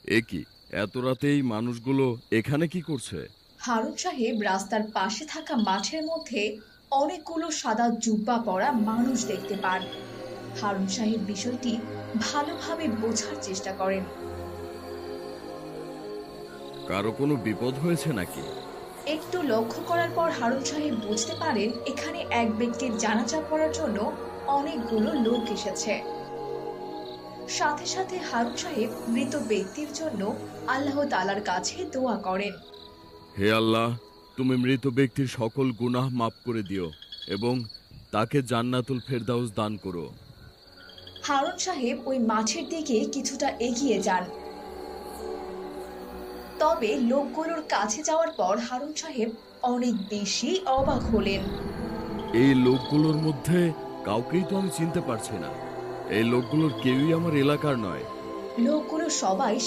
এ কি, এত রাতেই মানুষগুলো এখানে কি করছে? হারুন সাহেব রাস্তার পাশে থাকা মাঠের মধ্যে অনেকগুলো সাদা জুব্বা পরা মানুষ দেখতে পান। হারুন সাহেব বিষয়টি ভালোভাবে বোঝার চেষ্টা করেন। কারো কোনো বিপদ হয়েছে নাকি? একটু লক্ষ্য করার পর হারুন সাহেব বুঝতে পারেন এখানে এক ব্যক্তির জানাজা পড়ার জন্য অনেকগুলো লোক এসেছে। সাথে সাথে হারুন সাহেব মৃত ব্যক্তির জন্য আল্লাহ তাআলার কাছে দোয়া করেন। হে আল্লাহ, তুমি মৃত ব্যক্তির সকল গুনাহ মাফ করে দিও এবং তাকে জান্নাতুল ফেরদাউস দান করো। হারুন সাহেব ওই মাঠের দিকে কিছুটা এগিয়ে যান। তবে লোকগুলোর কাছে যাওয়ার পর হারুন সাহেব অনেক বেশি অবাক হলেন। এই লোকগুলোর মধ্যে কাউকেই তো আমি চিনতে পারছি না। এই লোকগুলোর কেউই আমার এলাকার নয়। লোকগুলো সবাই